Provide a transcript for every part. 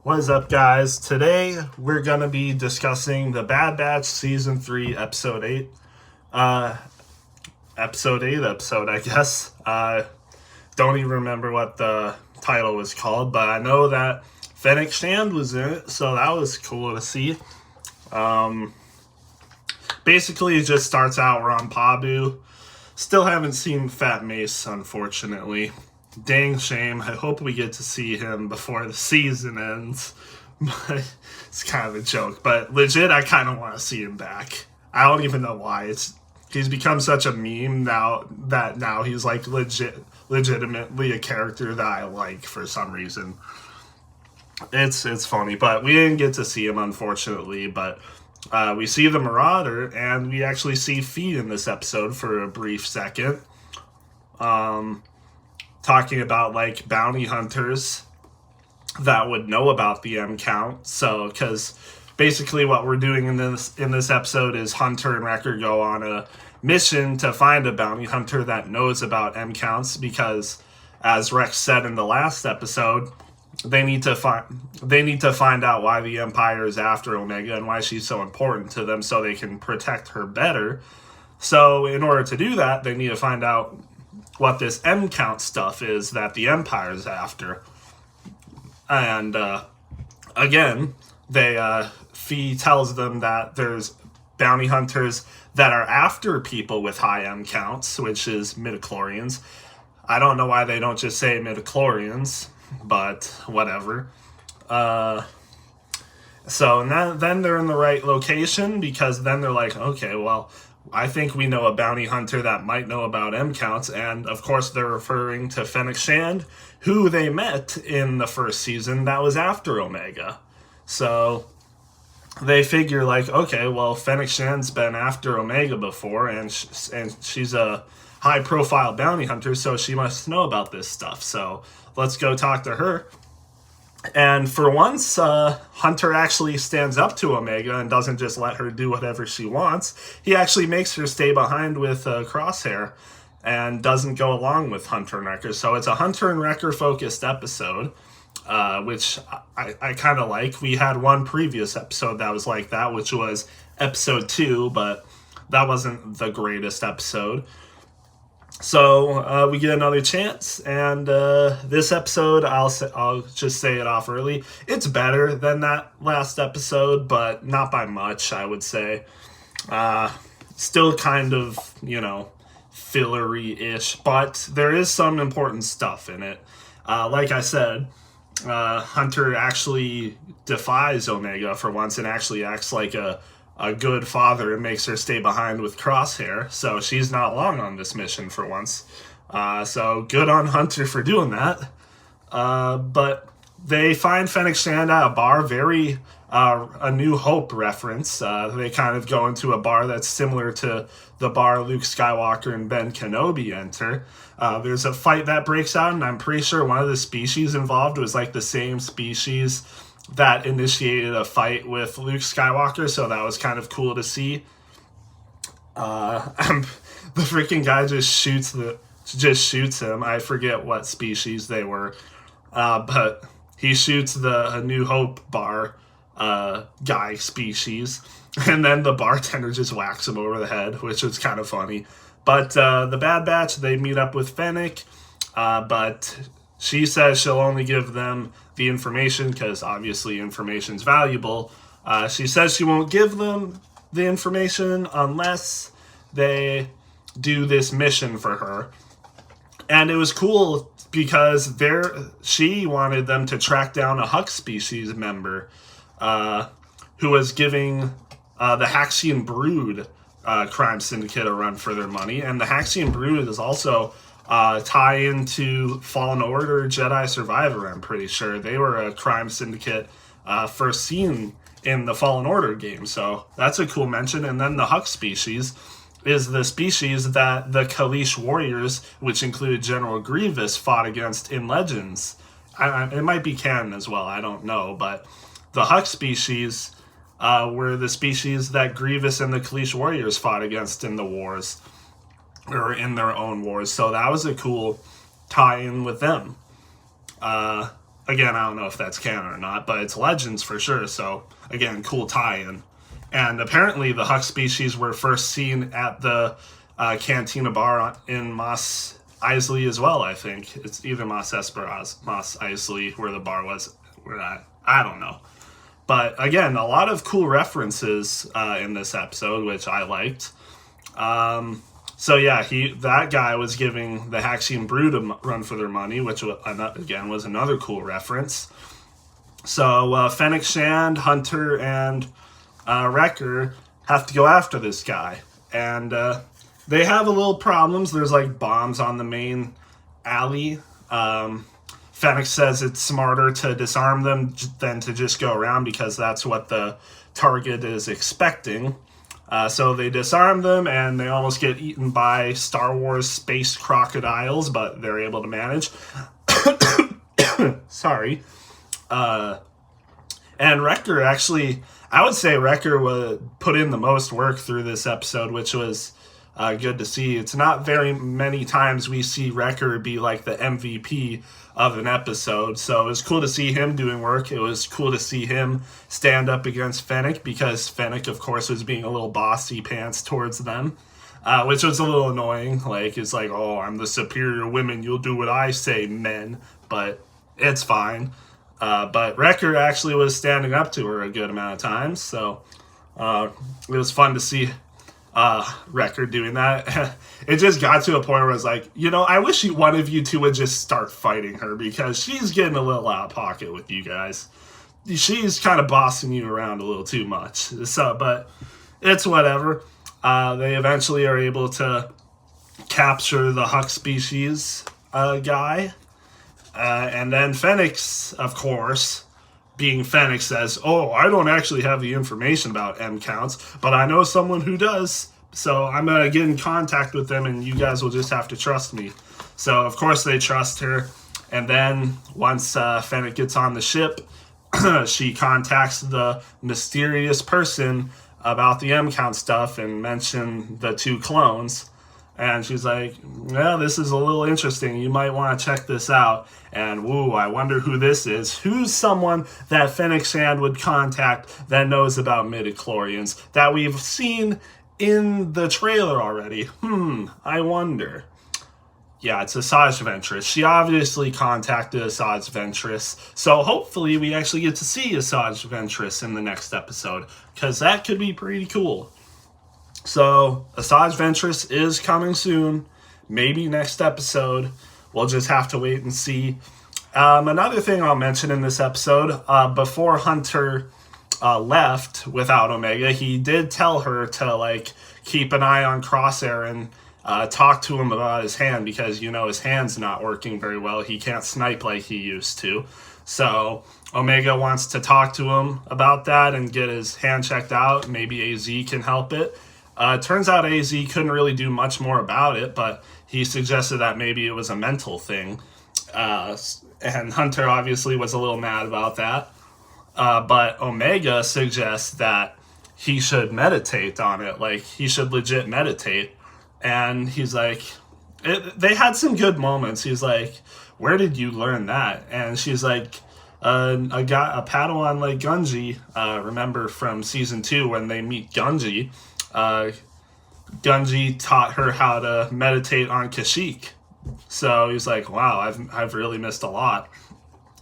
What is up, guys? Today we're going to be discussing The Bad Batch Season 3, Episode 8. Episode, I guess. Don't even remember what the title was called, but I know that Fennec Shand was in it, so that was cool to see. Basically, it just starts out, we're on Pabu. Still haven't seen Fat Mace, unfortunately. Dang shame. I hope we get to see him before the season ends. But it's kind of a joke. But legit, I kind of want to see him back. I don't even know why. He's become such a meme now he's like legitimately a character that I like for some reason. It's funny, but we didn't get to see him, unfortunately. But we see the Marauder, and we actually see Fee in this episode for a brief second. Talking about like bounty hunters that would know about the M count. So, because basically what we're doing in this episode is Hunter and Wrecker go on a mission to find a bounty hunter that knows about M counts, because as Rex said in the last episode, they need to find out why the Empire is after Omega and why she's so important to them so they can protect her better. So in order to do that, they need to find out what this M count stuff is that the Empire's after. And again, Fee tells them that there's bounty hunters that are after people with high M counts, which is midichlorians. I don't know why they don't just say midichlorians, but whatever. So then they're in the right location, because then they're like, okay, well, I think we know a bounty hunter that might know about M counts, and of course they're referring to Fennec Shand, who they met in the first season that was after Omega. So they figure like, okay, well, Fennec Shand's been after Omega before, and she's a high-profile bounty hunter, so she must know about this stuff. So let's go talk to her. And for once, Hunter actually stands up to Omega and doesn't just let her do whatever she wants. He actually makes her stay behind with Crosshair and doesn't go along with Hunter and Wrecker. So it's a Hunter and Wrecker focused episode, which I kind of like. We had one previous episode that was like that, which was episode 2, but that wasn't the greatest episode. So we get another chance, and this episode, I'll just say it off early, it's better than that last episode, but not by much, I would say. Still kind of, fillery-ish, but there is some important stuff in it. Like I said, Hunter actually defies Omega for once and actually acts like a good father and makes her stay behind with Crosshair, so she's not long on this mission for once. So good on Hunter for doing that. But they find Fennec Shand at a bar, very A New Hope reference. They kind of go into a bar that's similar to the bar Luke Skywalker and Ben Kenobi enter. There's a fight that breaks out, and I'm pretty sure one of the species involved was like the same species that initiated a fight with Luke Skywalker, so that was kind of cool to see. The freaking guy just shoots him. I forget what species they were, but he shoots the A New Hope bar guy species, and then the bartender just whacks him over the head, which was kind of funny. But the Bad Batch, they meet up with Fennec, but she says she'll only give them the information because obviously information's valuable. She says she won't give them the information unless they do this mission for her. And it was cool because she wanted them to track down a Hux species member who was giving the Haxian Brood crime syndicate a run for their money. And the Haxian Brood is also tie into Fallen Order Jedi Survivor, I'm pretty sure. They were a crime syndicate first seen in the Fallen Order game, so that's a cool mention. And then the Hux species is the species that the Kaleesh warriors, which included General Grievous, fought against in Legends. It might be canon as well, I don't know, but the Hux species were the species that Grievous and the Kaleesh warriors fought against in the wars, or in their own wars, so that was a cool tie-in with them. again, I don't know if that's canon or not, but it's Legends for sure. So again, cool tie-in. And apparently the Huck species were first seen at the Cantina Bar in Mos Eisley as well, I think. It's either Mos Esper or Mos Eisley where the bar was. I don't know. But again, a lot of cool references in this episode, which I liked. So yeah, that guy was giving the Haxian Brood a run for their money, which again was another cool reference. So Fennec Shand, Hunter, and Wrecker have to go after this guy, and they have a little problems. There's like bombs on the main alley. Fennec says it's smarter to disarm them than to just go around because that's what the target is expecting. So they disarm them and they almost get eaten by Star Wars space crocodiles, but they're able to manage. Sorry. And Wrecker actually, I would say Wrecker would put in the most work through this episode, which was good to see. It's not very many times we see Wrecker be like the MVP of an episode, so it was cool to see him doing work. It was cool to see him stand up against Fennec, because Fennec, of course, was being a little bossy pants towards them, which was a little annoying. Like, it's like, oh, I'm the superior women, you'll do what I say, men, but it's fine. But Wrecker actually was standing up to her a good amount of times, so it was fun to see Wrecker doing that. It just got to a point where I was like, I wish one of you two would just start fighting her, because she's getting a little out of pocket with you guys. She's kind of bossing you around a little too much. So, but it's whatever. They eventually are able to capture the Huck species guy. And then Fennec, of course, being Fennec, says, oh, I don't actually have the information about M counts, but I know someone who does, so I'm going to get in contact with them, and you guys will just have to trust me. So, of course, they trust her, and then once Fennec gets on the ship, she contacts the mysterious person about the M count stuff and mention the 2 clones. And she's like, yeah, this is a little interesting. You might want to check this out. And, woo, I wonder who this is. Who's someone that Fennec Shand would contact that knows about midichlorians that we've seen in the trailer already? I wonder. Yeah, it's Asajj Ventress. She obviously contacted Asajj Ventress. So hopefully we actually get to see Asajj Ventress in the next episode, because that could be pretty cool. So, Asajj Ventress is coming soon. Maybe next episode. We'll just have to wait and see. Another thing I'll mention in this episode, before Hunter left without Omega, he did tell her to, keep an eye on Crosshair and talk to him about his hand, because, his hand's not working very well. He can't snipe like he used to. So, Omega wants to talk to him about that and get his hand checked out. Maybe AZ can help it. Turns out AZ couldn't really do much more about it, but he suggested that maybe it was a mental thing. And Hunter obviously was a little mad about that. But Omega suggests that he should meditate on it. Like, he should legit meditate. And he's like, they had some good moments. He's like, where did you learn that? And she's like, a Padawan like Gunji, remember from season 2 when they meet Gunji, Gunji taught her how to meditate on Kashyyyk. So he's like, wow, I've really missed a lot.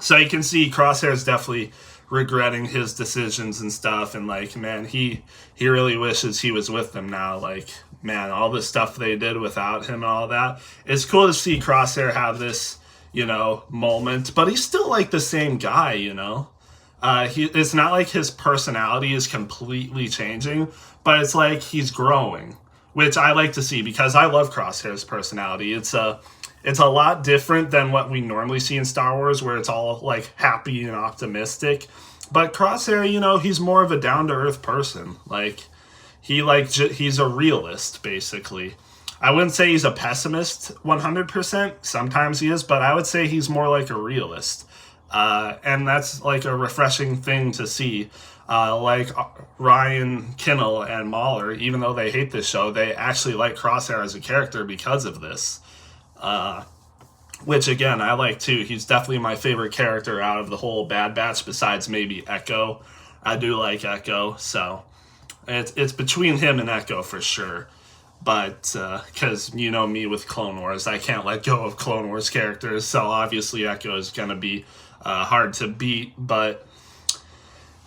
So you can see Crosshair's definitely regretting his decisions and stuff, and man, he really wishes he was with them now. Man, all the stuff they did without him and all that. It's cool to see Crosshair have this, moment, but he's still the same guy, it's not like his personality is completely changing, but it's like he's growing, which I like to see, because I love Crosshair's personality. It's a lot different than what we normally see in Star Wars, where it's all happy and optimistic. But Crosshair, he's more of a down-to-earth person. He's a realist, basically. I wouldn't say he's a pessimist 100%. Sometimes he is, but I would say he's more like a realist. And that's a refreshing thing to see. Ryan Kinnell and Mahler, even though they hate this show, they actually like Crosshair as a character because of this. which again I like too. He's definitely my favorite character out of the whole Bad Batch, besides maybe Echo. I do like Echo, so it's between him and Echo for sure. But because you know me with Clone Wars, I can't let go of Clone Wars characters, so obviously Echo is gonna be hard to beat. But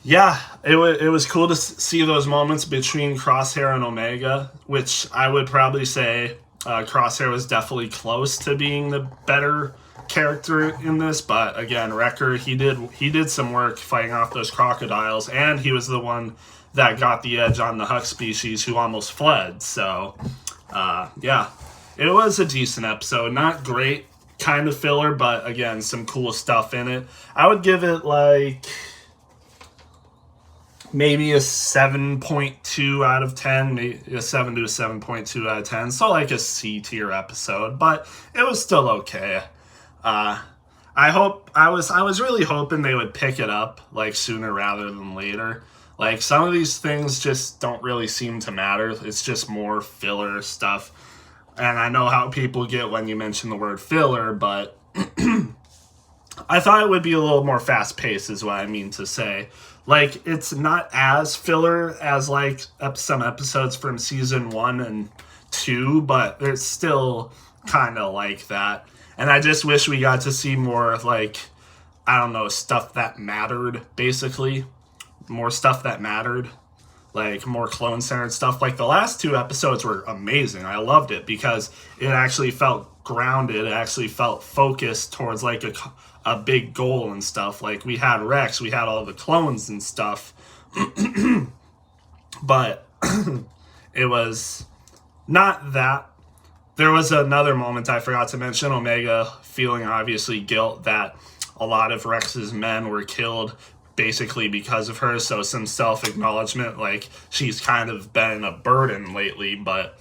yeah, it was cool to see those moments between Crosshair and Omega, which I would probably say Crosshair was definitely close to being the better character in this. But again, Wrecker, he did some work fighting off those crocodiles, and he was the one that got the edge on the Huck species who almost fled. So yeah, it was a decent episode. Not great, kind of filler, but again, some cool stuff in it. I would give it like maybe a 7.2 out of 10, maybe a 7 to a 7.2 out of 10. So like a C tier episode, but it was still okay. I was really hoping they would pick it up like sooner rather than later. Like some of these things just don't really seem to matter. It's just more filler stuff. And I know how people get when you mention the word filler, but I thought it would be a little more fast paced is what I mean to say. Like, it's not as filler as, like, some episodes from season 1 and 2, but it's still kind of like that. And I just wish we got to see more, like, I don't know, stuff that mattered, basically. More stuff that mattered. Like, more clone-centered stuff. Like, the last 2 episodes were amazing. I loved it because it actually felt grounded. It actually felt focused towards, like, a big goal and stuff. Like, we had Rex, we had all the clones and stuff. But it was not that. There was another moment I forgot to mention. Omega feeling obviously guilt that a lot of Rex's men were killed basically because of her. So some self-acknowledgement, like she's kind of been a burden lately, but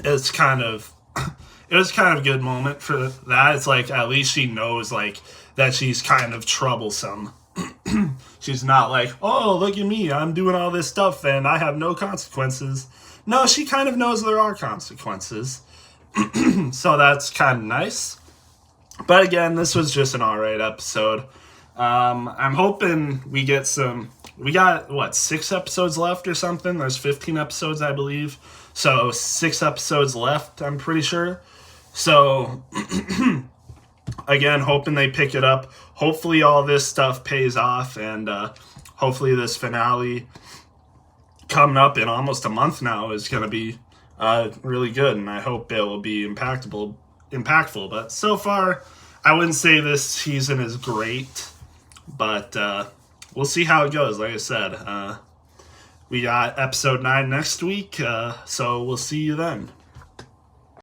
it's kind of it was kind of a good moment for that. It's like at least she knows like that she's kind of troublesome. She's not like, oh, look at me, I'm doing all this stuff and I have no consequences. No, she kind of knows there are consequences. So that's kind of nice. But again, this was just an alright episode. I'm hoping we get some... We got, what, 6 episodes left or something? There's 15 episodes, I believe. So 6 episodes left, I'm pretty sure. So, again, hoping they pick it up. Hopefully all this stuff pays off. And hopefully this finale coming up in almost a month now is going to be really good. And I hope it will be impactful. But so far, I wouldn't say this season is great. But we'll see how it goes. Like I said, we got episode 9 next week. So we'll see you then.